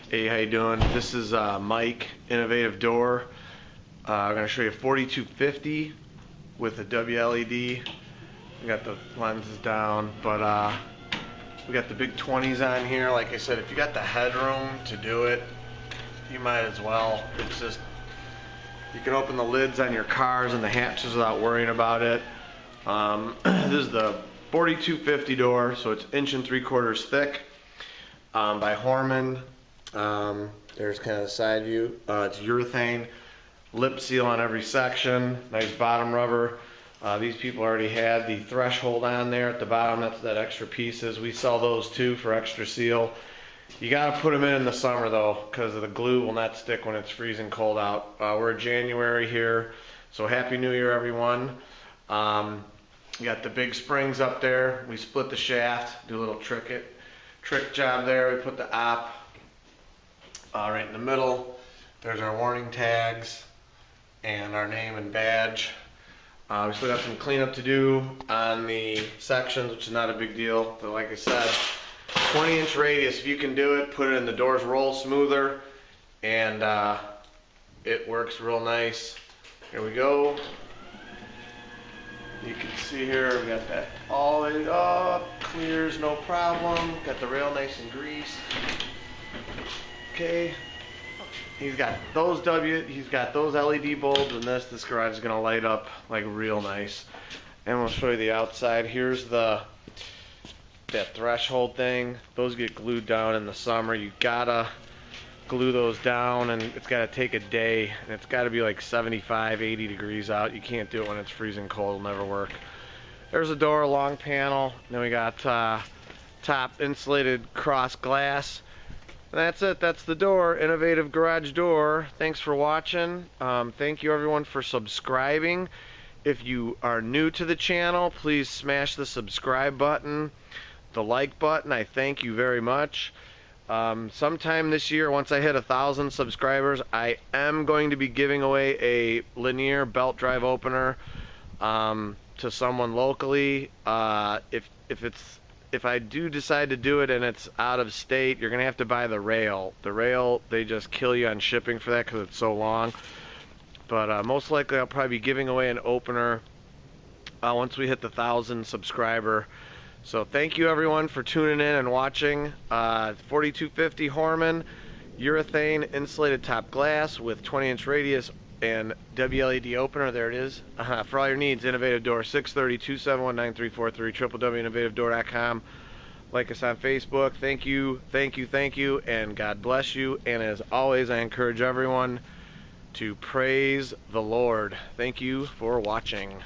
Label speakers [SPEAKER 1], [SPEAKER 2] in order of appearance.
[SPEAKER 1] Hey, how you doing? This is Mike, Innovative Door. I'm going to show you a 4250 with a WLED. We got the lenses down, but we got the big 20s on here. Like I said, if you got the headroom to do it, you might as well. It's just, you can open the lids on your cars and the hatches without worrying about it. This is the 4250 door, so it's 1 3/4 thick, by Horman. There's kind of the side view. It's urethane, lip seal on every section, nice bottom rubber. These people already had the threshold on there at the bottom. That's that extra pieces. We sell those too for extra seal. You got to put them in the summer though, because the glue will not stick when it's freezing cold out. We're in January here, so Happy New Year, everyone. You got the big springs up there. We split the shaft, do a little trick job there. We put the op right in the middle. There's our warning tags and our name and badge. We still got some cleanup to do on the sections, which is not a big deal. But like I said, 20-inch radius. If you can do it, put it in. The doors roll smoother, and it works real nice. Here we go. You can see here we got that all the way up, clears no problem. Got the rail nice and greased. Okay. He's got those LED bulbs, and this garage is gonna light up like real nice. And we'll show you the outside. Here's that threshold thing. Those get glued down in the summer. You gotta glue those down, and it's gotta take a day, and it's gotta be like 75, 80 degrees out. You can't do it when it's freezing cold. It'll never work. There's a door, long panel. Then we got top insulated cross glass. That's it. That's the door. Innovative Garage Door. Thanks for watching. Thank you everyone for subscribing. If you are new to the channel, please smash the subscribe button, the like button. I thank you very much. Sometime this year, once I hit 1,000 subscribers, I am going to be giving away a linear belt drive opener to someone locally. If I do decide to do it and it's out of state, you're gonna have to buy the rail. The rail, they just kill you on shipping for that because it's so long. But most likely I'll probably be giving away an opener once we hit the 1,000 subscriber. So thank you everyone for tuning in and watching. 4250 Horman, urethane insulated top glass with 20-inch radius and WLED opener. There it is. For all your needs, Innovative Door, 630-271-9343, www.innovativedoor.com. Like us on Facebook. Thank you, and God bless you. And as always, I encourage everyone to praise the Lord. Thank you for watching.